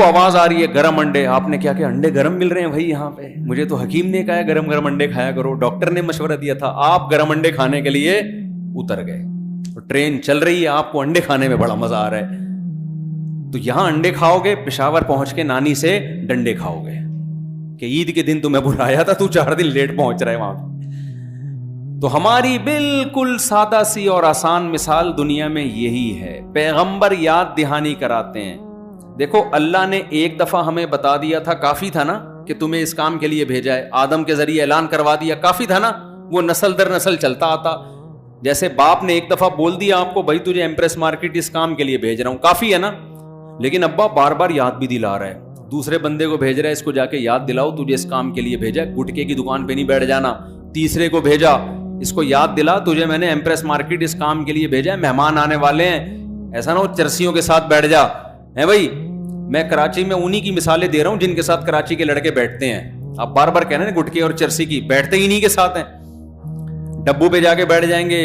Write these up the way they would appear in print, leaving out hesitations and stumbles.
کو آواز آ رہی ہے گرم انڈے. آپ نے کیا کہ انڈے گرم مل رہے ہیں بھائی یہاں پہ؟ مجھے تو حکیم نے کہا ہے گرم گرم انڈے کھایا کرو, ڈاکٹر نے مشورہ دیا تھا. آپ گرم انڈے کھانے کے لیے اتر گئے. ٹرین چل رہی ہے, آپ کو انڈے کھانے میں بڑا مزہ آ رہا ہے. تو یہاں انڈے کھاؤ گے, پشاور پہنچ کے نانی سے ڈنڈے کھاؤ گے کہ عید کے دن تمہیں بلایا تھا, تو 4 دن لیٹ پہنچ رہا ہے وہاں. تو ہماری بالکل سادہ سی اور آسان مثال دنیا میں یہی ہے. پیغمبر یاد دہانی کراتے ہیں. دیکھو اللہ نے ایک دفعہ ہمیں بتا دیا تھا, کافی تھا نا کہ تمہیں اس کام کے لیے بھیجا ہے. آدم کے ذریعے اعلان کروا دیا, کافی تھا نا. وہ نسل در نسل چلتا آتا. جیسے باپ نے ایک دفعہ بول دیا آپ کو, بھائی تجھے ایمپریس مارکیٹ اس کام کے لیے بھیج رہا ہوں, کافی ہے نا. لیکن ابا بار بار یاد بھی دلا رہا ہے, دوسرے بندے کو بھیج رہا ہے, اس کو جا کے یاد دلاؤ تجھے اس کام کے لیے بھیجا ہے, گٹکے کی دکان پہ نہیں بیٹھ جانا. تیسرے کو بھیجا, اس کو یاد دلا تجھے میں نے ایمپریس مارکیٹ اس کام کے لیے بھیجا ہے, مہمان آنے والے ہیں, ایسا نہ ہو چرسیوں کے ساتھ بیٹھ جا ہے. بھائی میں کراچی میں انہی کی مثالیں دے رہا ہوں جن کے ساتھ کراچی کے لڑکے بیٹھتے ہیں. آپ بار بار کہنا نا گٹکے اور چرسی کی, بیٹھتے ہی انہی کے ساتھ ہیں. ڈبو پہ جا کے بیٹھ جائیں گے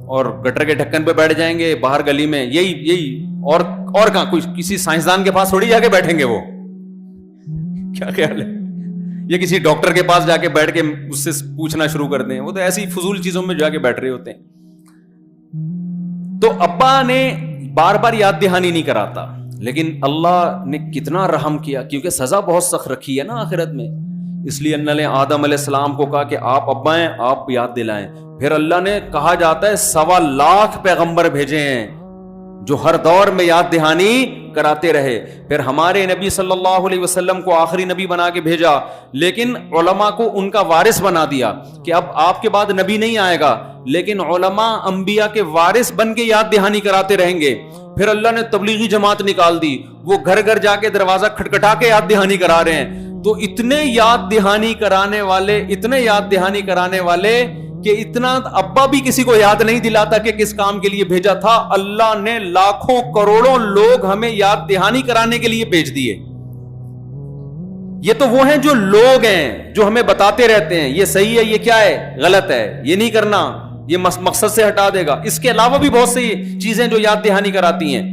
اور گٹر کے ڈھکن پہ بیٹھ جائیں گے باہر گلی میں, یہی اور کہاں کوئی کسی سائنسدان کے پاس تھوڑی جا کے بیٹھیں گے. وہ کیا خیال ہے؟ یہ کسی ڈاکٹر کے پاس جا کے بیٹھ کے اس سے پوچھنا شروع کر دیں. وہ تو ایسی فضول چیزوں میں جا کے بیٹھ رہے ہوتے ہیں. تو ابا نے بار بار یاد دہانی نہیں کراتا, لیکن اللہ نے کتنا رحم کیا, کیونکہ سزا بہت سخت رکھی ہے نا آخرت میں. اس لیے اللہ نے آدم علیہ السلام کو کہا کہ آپ ابا ہیں, آپ یاد دلائیں. پھر اللہ نے کہا جاتا ہے 1.25 لاکھ پیغمبر بھیجے ہیں جو ہر دور میں یاد دہانی کراتے رہے. پھر ہمارے نبی صلی اللہ علیہ وسلم کو آخری نبی بنا کے بھیجا, لیکن علماء کو ان کا وارث بنا دیا کہ اب آپ کے بعد نبی نہیں آئے گا, لیکن علماء انبیاء کے وارث بن کے یاد دہانی کراتے رہیں گے. پھر اللہ نے تبلیغی جماعت نکال دی, وہ گھر گھر جا کے دروازہ کھٹکھٹا کے یاد دہانی کرا رہے ہیں. تو اتنے یاد دہانی کرانے والے کہ اتنا ابا بھی کسی کو یاد نہیں دلاتا کہ کس کام کے لیے بھیجا تھا. اللہ نے لاکھوں کروڑوں لوگ ہمیں یاد دہانی کرانے کے لیے بھیج دیے. یہ تو وہ ہیں جو لوگ ہیں جو ہمیں بتاتے رہتے ہیں یہ صحیح ہے, یہ کیا ہے, غلط ہے, یہ نہیں کرنا, یہ مقصد سے ہٹا دے گا. اس کے علاوہ بھی بہت سی چیزیں جو یاد دہانی کراتی ہیں.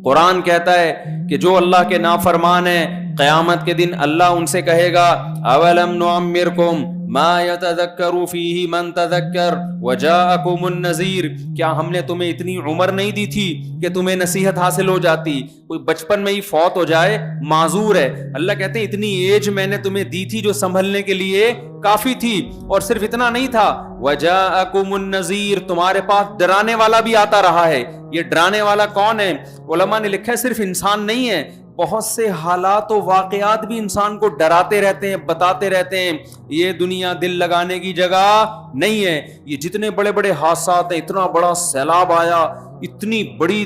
قرآن کہتا ہے کہ جو اللہ کے نافرمان ہیں قیامت کے دن اللہ ان سے کہے گا اولم نعمرکم ما یتذکر فیہ من تذکر وجاءکم النذیر, کیا ہم نے تمہیں اتنی عمر نہیں دی تھی کہ تمہیں نصیحت حاصل ہو جاتی؟ کوئی بچپن میں ہی فوت ہو جائے معذور ہے. اللہ کہتے ہیں اتنی ایج میں نے تمہیں دی تھی جو سنبھلنے کے لیے کافی تھی. اور صرف اتنا نہیں تھا, وجاءکم النذیر, تمہارے پاس ڈرانے والا بھی آتا رہا ہے. یہ ڈرانے والا کون ہے؟ علماء نے لکھا ہے صرف انسان نہیں ہے, بہت سے حالات و واقعات بھی انسان کو ڈراتے رہتے ہیں, بتاتے رہتے ہیں یہ دنیا دل لگانے کی جگہ نہیں ہے. یہ جتنے بڑے بڑے حادثات ہیں, اتنا بڑا سیلاب آیا, اتنی بڑی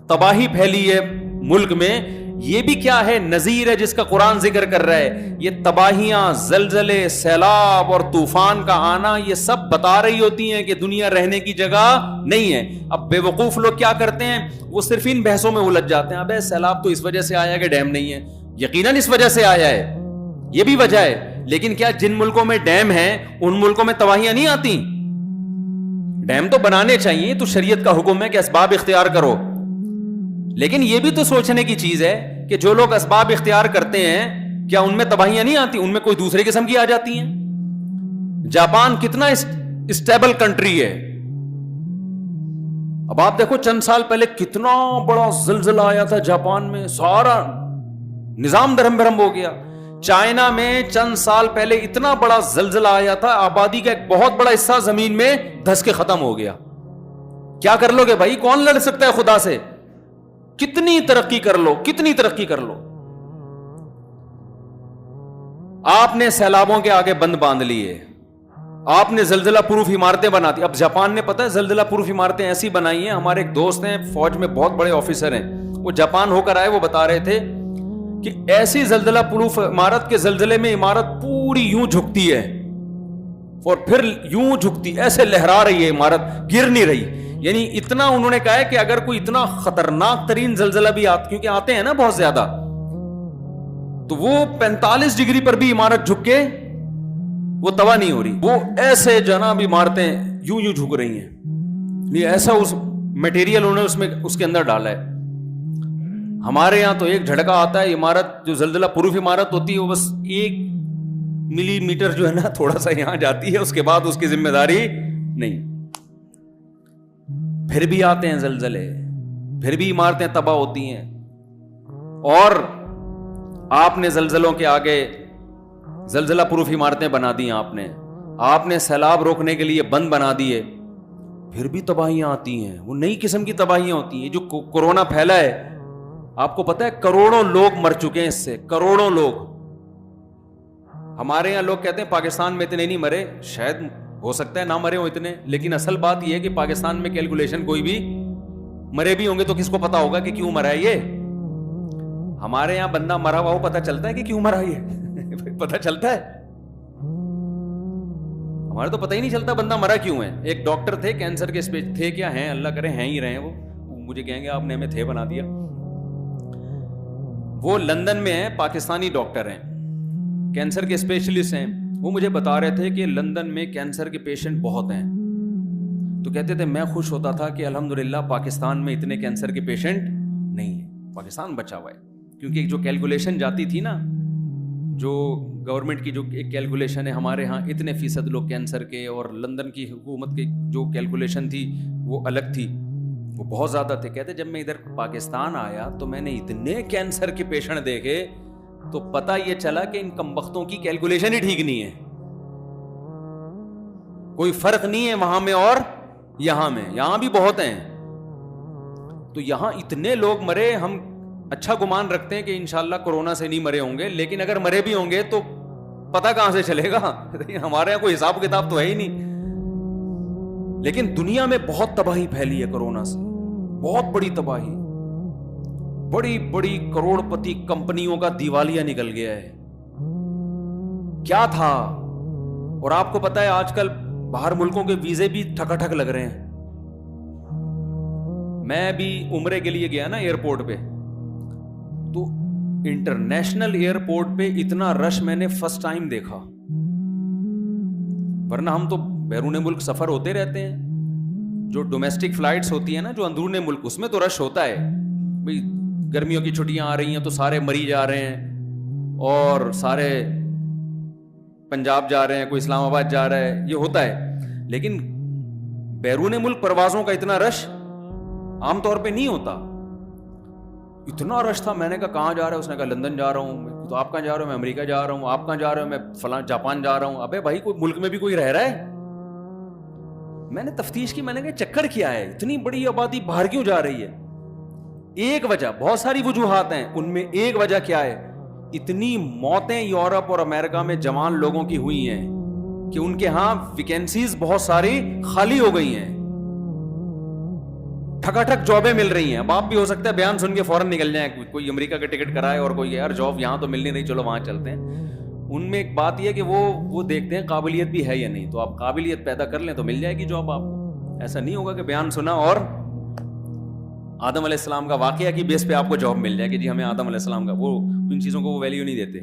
تباہی پھیلی ہے ملک میں, یہ بھی کیا ہے؟ نذیر ہے جس کا قرآن ذکر کر رہا ہے. یہ تباہیاں, زلزلے, سیلاب اور طوفان کا آنا, یہ سب بتا رہی ہوتی ہیں کہ دنیا رہنے کی جگہ نہیں ہے. اب بے وقوف لوگ کیا کرتے ہیں, وہ صرف ان بحثوں میں الجھ جاتے ہیں. ابے سیلاب تو اس وجہ سے آیا کہ ڈیم نہیں ہے, یقیناً اس وجہ سے آیا ہے, یہ بھی وجہ ہے. لیکن کیا جن ملکوں میں ڈیم ہے ان ملکوں میں تباہیاں نہیں آتی؟ ڈیم تو بنانے چاہیے, تو شریعت کا حکم ہے کہ اسباب اختیار کرو. لیکن یہ بھی تو سوچنے کی چیز ہے کہ جو لوگ اسباب اختیار کرتے ہیں کیا ان میں تباہیاں نہیں آتی؟ ان میں کوئی دوسرے قسم کی آ جاتی ہیں. جاپان کتنا اسٹیبل کنٹری ہے. اب آپ دیکھو چند سال پہلے کتنا بڑا زلزلہ آیا تھا جاپان میں, سارا نظام درہم برہم ہو گیا. چائنا میں چند سال پہلے اتنا بڑا زلزلہ آیا تھا, آبادی کا ایک بہت بڑا حصہ زمین میں دھس کے ختم ہو گیا. کیا کر لو گے بھائی, کون لڑ سکتا ہے خدا سے؟ کتنی ترقی کر لو, کتنی ترقی کر لو. آپ نے سیلابوں کے آگے بند باندھ لیے, آپ نے زلزلہ پروف عمارتیں بنا دی. اب جاپان نے پتہ ہے زلزلہ پروف عمارتیں ایسی بنائی ہیں, ہمارے ایک دوست ہیں فوج میں بہت بڑے آفیسر ہیں, وہ جاپان ہو کر آئے, وہ بتا رہے تھے کہ ایسی زلزلہ پروف عمارت کے زلزلے میں عمارت پوری یوں جھکتی ہے اور پھر یوں جھکتی, ایسے لہرا رہی ہے عمارت, گر نہیں رہی. یعنی اتنا انہوں نے کہا ہے کہ اگر کوئی اتنا خطرناک ترین زلزلہ بھی کیونکہ آتے ہیں نا بہت زیادہ, تو وہ 45 ڈگری پر بھی عمارت جھک کے وہ تباہ نہیں ہو رہی, وہ ایسے جناب عمارتیں یوں یوں جھک رہی ہیں. یہ ایسا اس میٹیریل انہوں نے اس کے اندر ڈالا ہے. ہمارے یہاں تو ایک جھٹکا آتا ہے, عمارت جو زلزلہ پروف عمارت ہوتی ہے وہ بس 1 ملی میٹر جو ہے نا تھوڑا سا یہاں جاتی ہے, اس کے بعد اس کی ذمہ داری نہیں. پھر بھی آتے ہیں زلزلے, پھر بھی عمارتیں تباہ ہوتی ہیں, اور آپ نے زلزلوں کے آگے زلزلہ پروف عمارتیں بنا دی, آپ نے سیلاب روکنے کے لیے بند بنا دیے, پھر بھی تباہیاں آتی ہیں. وہ نئی قسم کی تباہیاں ہوتی ہیں. جو کورونا پھیلا ہے, آپ کو پتا ہے کروڑوں لوگ مر چکے ہیں اس سے, کروڑوں لوگ. ہمارے یہاں لوگ کہتے ہیں پاکستان میں اتنے نہیں مرے, شاید ہو سکتا ہے نہ مرے ہو اتنے, لیکن اصل بات یہ ہے کہ پاکستان میں کیلکولیشن کوئی بھی مرے بھی ہوں گے تو کس کو پتا ہوگا کہ کیوں مرا ہے یہ. ہمارے یہاں بندہ مرا ہوا وہ پتا چلتا ہے کہ کیوں مرا یہ پتا چلتا ہے. ہمارے تو پتہ ہی نہیں چلتا بندہ مرا کیوں ہے. ایک ڈاکٹر تھے, کینسر کے اسپیش تھے, کیا ہیں اللہ کرے ہیں ہی رہے, وہ مجھے کہیں گے آپ نے ہمیں تھے بنا دیا. وہ لندن میں ہیں, پاکستانی ڈاکٹر ہیں, کینسر کے اسپیشلسٹ ہیں. وہ مجھے بتا رہے تھے کہ لندن میں کینسر کے پیشنٹ بہت ہیں. تو کہتے تھے میں خوش ہوتا تھا کہ الحمدللہ پاکستان میں اتنے کینسر کے پیشنٹ نہیں ہیں, پاکستان بچا ہوا ہے. کیونکہ جو کیلکولیشن جاتی تھی نا, جو گورنمنٹ کی جو ایک کیلکولیشن ہے, ہمارے ہاں اتنے فیصد لوگ کینسر کے, اور لندن کی حکومت کی جو کیلکولیشن تھی وہ الگ تھی, وہ بہت زیادہ تھے. کہتے جب میں ادھر پاکستان آیا تو میں نے اتنے کینسر کے پیشنٹ دیکھے تو پتہ یہ چلا کہ ان کمبختوں کی کیلکولیشن ہی ٹھیک نہیں ہے. کوئی فرق نہیں ہے وہاں میں اور یہاں میں, یہاں بھی بہت ہیں. تو یہاں اتنے لوگ مرے, ہم اچھا گمان رکھتے ہیں کہ انشاءاللہ کورونا سے نہیں مرے ہوں گے, لیکن اگر مرے بھی ہوں گے تو پتہ کہاں سے چلے گا, ہمارے یہاں کوئی حساب کتاب تو ہے ہی نہیں. لیکن دنیا میں بہت تباہی پھیلی ہے کورونا سے, بہت بڑی تباہی. بڑی بڑی کروڑ پتی کمپنیوں کا دیوالیہ نکل گیا ہے. کیا تھا. اور آپ کو پتا ہے آج کل باہر ملکوں کے ویزے بھی ٹھکا ٹھک لگ رہے ہیں. میں بھی عمرے کے لیے گیا نا ایئرپورٹ پہ, تو انٹرنیشنل ایئرپورٹ پہ اتنا رش میں نے فرسٹ ٹائم دیکھا. ورنہ ہم تو بیرون ملک سفر ہوتے رہتے ہیں, جو ڈومیسٹک فلائٹس ہوتی ہیں نا جو اندرون ملک, اس میں تو رش ہوتا ہے. بھئی گرمیوں کی چھٹیاں آ رہی ہیں تو سارے مری جا رہے ہیں, اور سارے پنجاب جا رہے ہیں, کوئی اسلام آباد جا رہا ہے, یہ ہوتا ہے. لیکن بیرون ملک پروازوں کا اتنا رش عام طور پہ نہیں ہوتا. اتنا رش تھا. میں نے کہا کہاں جا رہا ہے؟ اس نے کہا لندن جا رہا ہوں. تو آپ کہاں جا رہے ہو؟ میں امریکہ جا رہا ہوں. آپ کہاں جا رہے ہو؟ میں فلاں جاپان جا رہا ہوں. ابے بھائی کوئی ملک میں بھی کوئی رہ رہا ہے؟ میں نے تفتیش کی, میں نے کہا چکر کیا ہے, اتنی بڑی آبادی باہر کیوں جا رہی ہے؟ ایک وجہ, بہت ساری وجوہات ہیں, ان میں ایک وجہ کیا ہے, اتنی موتیں یورپ اور امریکہ میں جوان لوگوں کی ہوئی ہیں کہ ان کے ہاں ویکینسیز بہت ساری خالی ہو گئی ہیں, ٹھکا ٹھک جابیں مل رہی ہیں. اب آپ بھی ہو سکتا ہے بیان سن کے فوراً نکل جائیں, کوئی امریکہ کا ٹکٹ کرائے اور کوئی یار جاب یہاں تو مل نہیں رہی, چلو وہاں چلتے ہیں. ان میں ایک بات یہ ہے کہ وہ دیکھتے ہیں قابلیت بھی ہے یا نہیں. تو آپ قابلیت پیدا کر لیں تو مل جائے گی جاب آپ کو. ایسا نہیں ہوگا کہ بیان سنا اور آدم علیہ السلام کا واقعہ کی بیس پہ آپ کو جاب مل جائے کہ جی ہمیں آدم علیہ السلام کا, وہ ان چیزوں کو وہ ویلیو نہیں دیتے,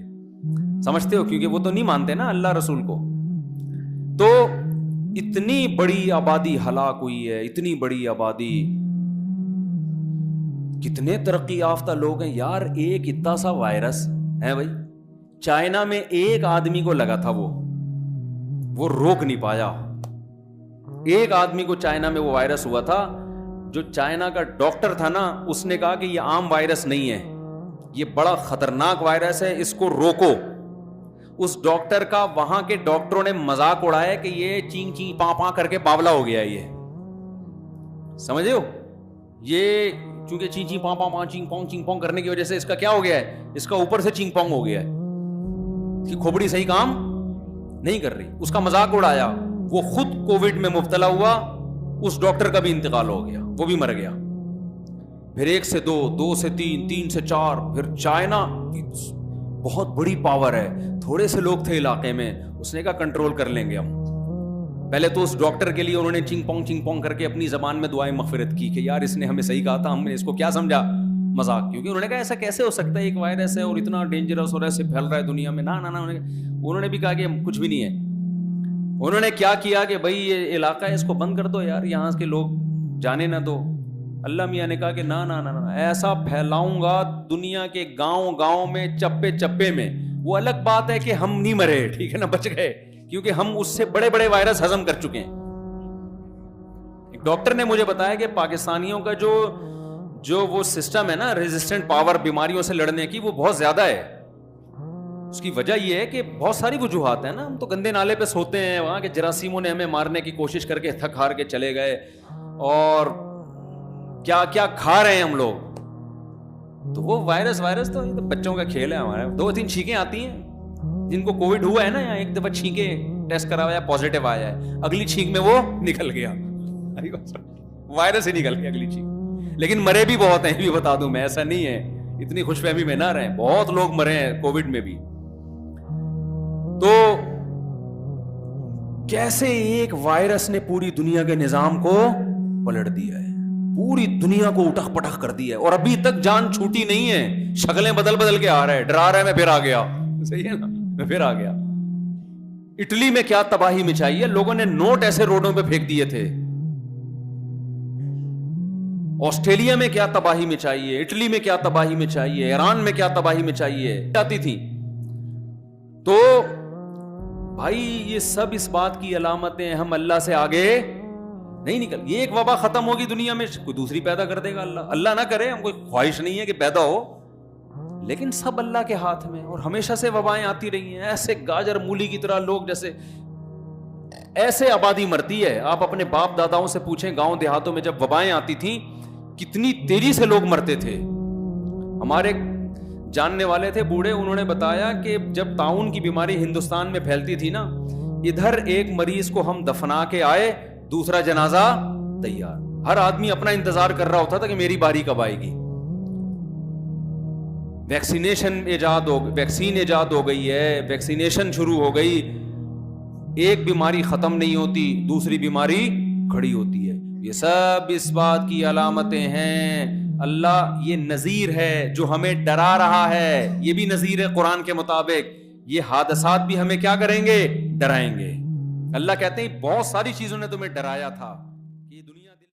سمجھتے ہو, کیونکہ وہ تو نہیں مانتے نا اللہ رسول کو. تو اتنی بڑی آبادی ہلاک ہوئی ہے, اتنی بڑی آبادی, کتنے ترقی یافتہ لوگ ہیں یار. ایک اتنا سا وائرس ہے بھائی, چائنا میں ایک آدمی کو لگا تھا, وہ روک نہیں پایا. ایک آدمی کو چائنا میں وہ وائرس ہوا تھا. جو چائنا کا ڈاکٹر تھا نا, اس نے کہا کہ یہ عام وائرس نہیں ہے, یہ بڑا خطرناک وائرس ہے, اس کو روکو. اس ڈاکٹر کا وہاں کے ڈاکٹروں نے مذاق اڑایا کہ یہ چین چین پاں پاں کر کے باولا ہو گیا. یہ سمجھے ہو, یہ چونکہ چین چین پاں پاں پاں چین پونگ کرنے کی وجہ سے اس کا کیا ہو گیا ہے, اس کا اوپر سے چین پونگ ہو گیا ہے, اس کی کھوپڑی صحیح کام نہیں کر رہی. اس کا مذاق اڑایا, وہ خود کووڈ میں مبتلا ہوا, اس ڈاکٹر کا بھی انتقال ہو گیا, وہ بھی مر گیا. پھر 1 سے 2, 2 سے 3, 3 سے 4. پھر چائنا بہت بڑی پاور ہے, تھوڑے سے لوگ تھے علاقے میں, اس نے کہا کنٹرول کر لیں گے ہم. پہلے تو اس ڈاکٹر کے لیے انہوں نے چنگ پونگ کر کے اپنی زبان میں دعائیں مغفرت کی کہ یار اس نے ہمیں صحیح کہا تھا, ہم نے اس کو کیا سمجھا مذاق, کیونکہ انہوں نے کہا ایسا کیسے ہو سکتا ہے, ایک وائرس ہے اور اتنا ڈینجرس اور ایسے پھیل رہا ہے دنیا میں. نا انہوں نے بھی کہا کہ کچھ بھی نہیں ہے. انہوں نے کیا کیا کہ بھائی یہ علاقہ ہے اس کو بند کر دو یار, یہاں کے لوگ جانے نہ دو. اللہ میاں نے کہا کہ نا نا نا نا، ایسا پھیلاؤں گا دنیا کے گاؤں گاؤں میں، چپے چپے میں. وہ الگ بات ہے کہ ہم نہیں مرے، ٹھیک ہے نا، بچ گئے، کیونکہ ہم اس سے بڑے بڑے وائرس ہضم کر چکے ہیں. ایک ڈاکٹر نے مجھے بتایا کہ پاکستانیوں کا جو وہ سسٹم ہے نا، ریزسٹنٹ پاور بیماریوں سے لڑنے کی، وہ بہت زیادہ ہے. اس کی وجہ یہ ہے کہ بہت ساری وجوہات ہیں نا. ہم تو گندے نالے پہ سوتے ہیں، وہاں کے جراثیموں نے ہمیں مارنے کی کوشش کر کے تھک ہار کے چلے گئے، اور کیا کیا کھا رہے ہیں ہم لوگ. تو وہ وائرس تو یہ تو بچوں کا کھیل ہے ہمارا. 2-3 چھینکیں آتی ہیں، جن کو کووڈ ہوا ہے نا، یا ایک دفعہ چھینکیں ٹیسٹ کرایا پازیٹیو آیا ہے، اگلی چھینک میں وہ نکل گیا، وائرس ہی نکل گیا اگلی چھینک. لیکن مرے بھی بہت ہیں، بھی بتا دوں میں، ایسا نہیں ہے، اتنی خوش فہمی میں نہ رہیں، بہت لوگ مرے ہیں کووڈ میں بھی. تو کیسے ایک وائرس نے پوری دنیا کے نظام کو پلٹ دیا ہے، پوری دنیا کو اٹھک پٹک کر دیا ہے، اور ابھی تک جان چھوٹی نہیں ہے. شکلیں بدل کے آ رہا ہے، ڈرا رہا ہے میں پھر آ گیا، صحیح ہے نا، میں پھر آ گیا. اٹلی میں کیا تباہی مچائی ہے، لوگوں نے نوٹ ایسے روڈوں پہ پھینک دیے تھے. آسٹریلیا میں کیا تباہی مچائی ہے، اٹلی میں کیا تباہی مچائی ہے، ایران میں کیا تباہی مچائی ہے جاتی تھی. تو بھائی یہ سب اس بات کی علامتیں، ہم اللہ سے آگے نہیں نکل. یہ ایک وبا ختم ہوگی دنیا میں، کوئی دوسری پیدا کر دے گا اللہ نہ کرے. ہم کوئی خواہش نہیں ہے کہ پیدا ہو، لیکن سب اللہ کے ہاتھ میں. اور ہمیشہ سے وبائیں آتی رہی ہیں، ایسے گاجر مولی کی طرح لوگ، جیسے ایسے آبادی مرتی ہے. آپ اپنے باپ داداؤں سے پوچھیں، گاؤں دیہاتوں میں جب وبائیں آتی تھیں کتنی تیزی سے لوگ مرتے تھے. ہمارے جاننے والے تھے بوڑھے، انہوں نے بتایا کہ جب طاعون کی بیماری ہندوستان میں پھیلتی تھی نا، ادھر ایک مریض کو ہم دفنا کے آئے، دوسرا جنازہ تیار. ہر آدمی اپنا انتظار کر رہا ہوتا تھا کہ میری باری کب آئے گی. ویکسین ایجاد ہو گئی ہے، ویکسینیشن شروع ہو گئی. ایک بیماری ختم نہیں ہوتی، دوسری بیماری کھڑی ہوتی ہے. یہ سب اس بات کی علامتیں ہیں. اللہ یہ نذیر ہے جو ہمیں ڈرا رہا ہے، یہ بھی نذیر ہے قرآن کے مطابق. یہ حادثات بھی ہمیں کیا کریں گے؟ ڈرائیں گے. اللہ کہتے ہیں بہت ساری چیزوں نے تمہیں ڈرایا تھا.